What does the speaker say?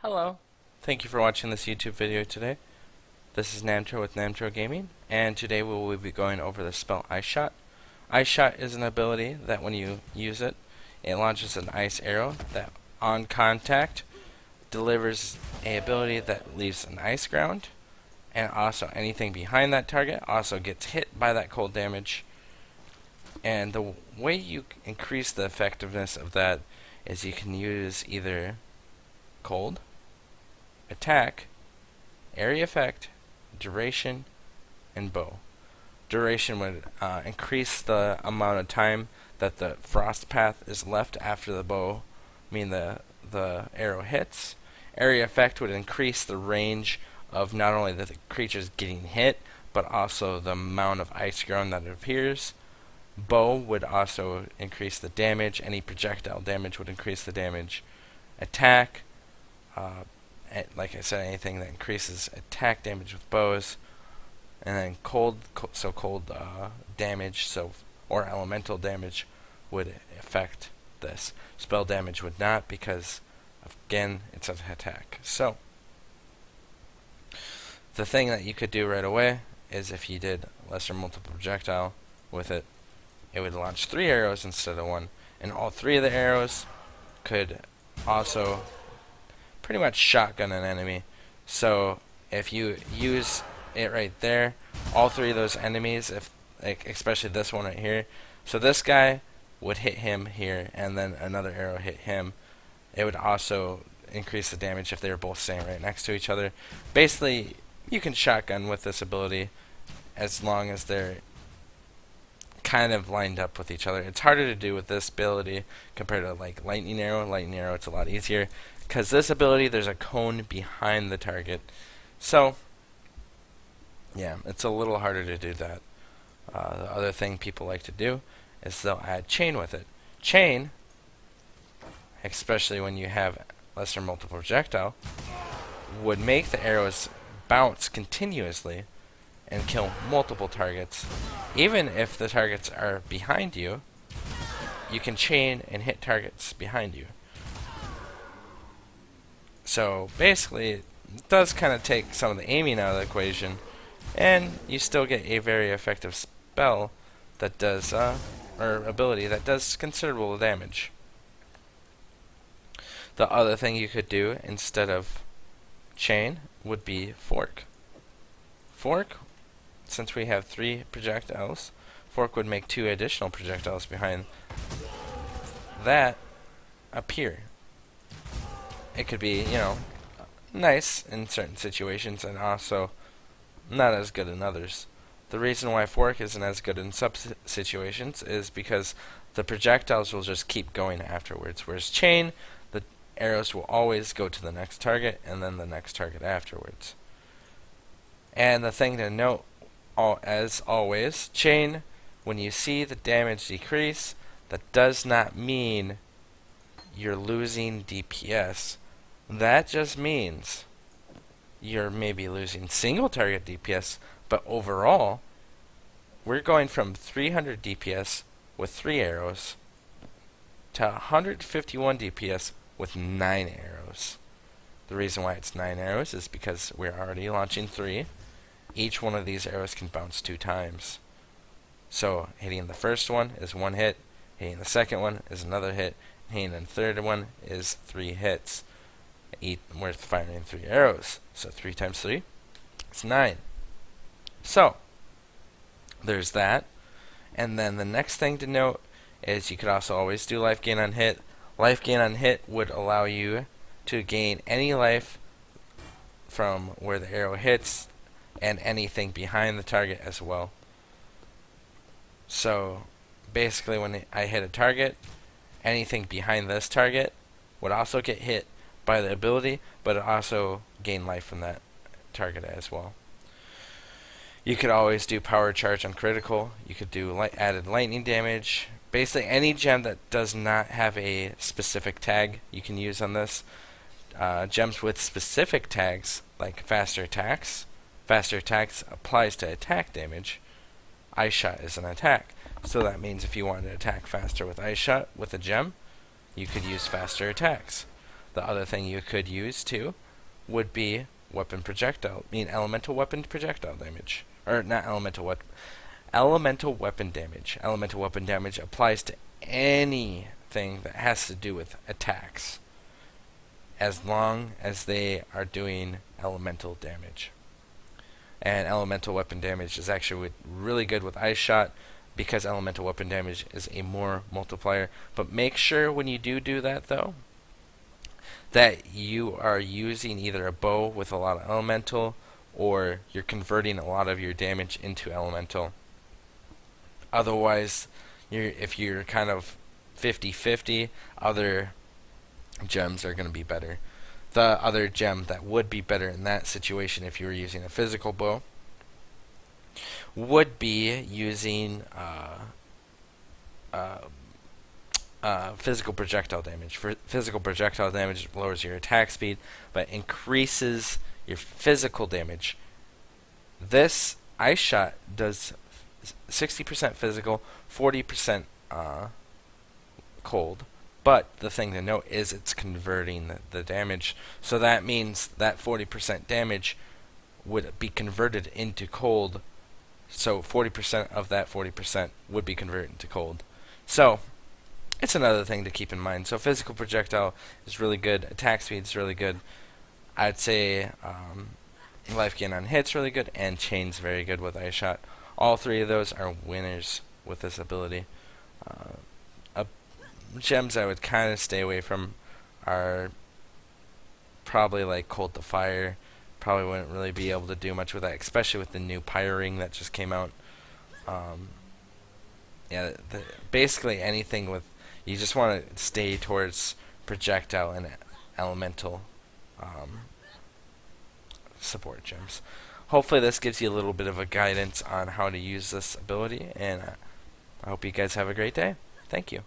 Hello. Thank you for watching this YouTube video today. This is Namtro with Namtro Gaming, and today we will be going over the spell Ice Shot. Ice Shot is an ability that when you use it, it launches an ice arrow that on contact delivers a ability that leaves an ice ground, and also anything behind that target also gets hit by that cold damage. And the way you increase the effectiveness of that is you can use either cold, attack, area effect, duration, and bow. Duration would increase the amount of time that the frost path is left after the bow, meaning the arrow hits. Area effect would increase the range of not only the creatures getting hit, but also the amount of ice ground that appears. Bow would also increase the damage. Any projectile damage would increase the damage. Attack, like I said, anything that increases attack damage with bows. And then cold damage, or elemental damage would affect this. Spell damage would not, because again, it's an attack. So the thing that you could do right away is if you did lesser multiple projectile with it, it would launch 3 arrows instead of 1, and all 3 of the arrows could also pretty much shotgun an enemy. So if you use it right there, all 3 of those enemies, especially this one right here, so this guy would hit him here, and then another arrow hit him. It would also increase the damage if they were both staying right next to each other. Basically, you can shotgun with this ability as long as they're kind of lined up with each other. It's harder to do with this ability compared to like lightning arrow. Lightning arrow, it's a lot easier because this ability, there's a cone behind the target. So yeah, it's a little harder to do that. The other thing people like to do is they'll add chain with it. Chain, especially when you have lesser multiple projectile, would make the arrows bounce continuously and kill multiple targets. Even if the targets are behind you, you can chain and hit targets behind you. So basically, it does kind of take some of the aiming out of the equation, and you still get a very effective spell that does, or ability that does considerable damage. The other thing you could do instead of chain would be fork. Fork, since we have 3 projectiles, fork would make 2 additional projectiles behind that appear. It could be, nice in certain situations and also not as good in others. The reason why fork isn't as good in some situations is because the projectiles will just keep going afterwards, whereas chain, the arrows will always go to the next target and then the next target afterwards. And the thing to note, as always, chain, when you see the damage decrease, that does not mean you're losing DPS. That just means you're maybe losing single target DPS, but overall, we're going from 300 DPS with 3 arrows to 151 DPS with 9 arrows. The reason why it's 9 arrows is because we're already launching 3. Each one of these arrows can bounce 2 times. So hitting the first one is 1 hit, hitting the second one is another hit, hitting the third one is 3 hits. We're firing 3 arrows. So 3 times 3 is 9. So there's that. And then the next thing to note is you could also always do life gain on hit. Life gain on hit would allow you to gain any life from where the arrow hits and anything behind the target as well. So basically, when I hit a target, anything behind this target would also get hit by the ability, but it also gain life from that target as well. You could always do power charge on critical. You could do added lightning damage. Basically, any gem that does not have a specific tag you can use on this. Gems with specific tags, like faster attacks. Faster attacks applies to attack damage. Ice Shot is an attack. So that means if you wanted to attack faster with Ice Shot with a gem, you could use faster attacks. The other thing you could use too would be weapon projectile, elemental weapon projectile damage. Or not elemental weapon. Elemental weapon damage. Elemental weapon damage applies to anything that has to do with attacks, as long as they are doing elemental damage. And elemental weapon damage is actually really good with Ice Shot, because elemental weapon damage is a more multiplier. But make sure when you do that, though, that you are using either a bow with a lot of elemental, or you're converting a lot of your damage into elemental. Otherwise, if you're kind of 50-50, other gems are going to be better. The other gem that would be better in that situation, if you were using a physical bow, would be using physical projectile damage. For physical projectile damage, lowers your attack speed, but increases your physical damage. This Ice Shot does 60% physical, 40% cold. But the thing to note is it's converting the damage. So that means that 40% damage would be converted into cold. So 40% of that 40% would be converted into cold. So it's another thing to keep in mind. So physical projectile is really good. Attack speed is really good. I'd say life gain on hits really good, and chain's very good with Ice Shot. All three of those are winners with this ability. Gems I would kind of stay away from are probably like Cold to Fire. Probably wouldn't really be able to do much with that, especially with the new Pyre Ring that just came out. Basically anything with, you just want to stay towards projectile and elemental support gems. Hopefully this gives you a little bit of a guidance on how to use this ability, and I hope you guys have a great day. Thank you.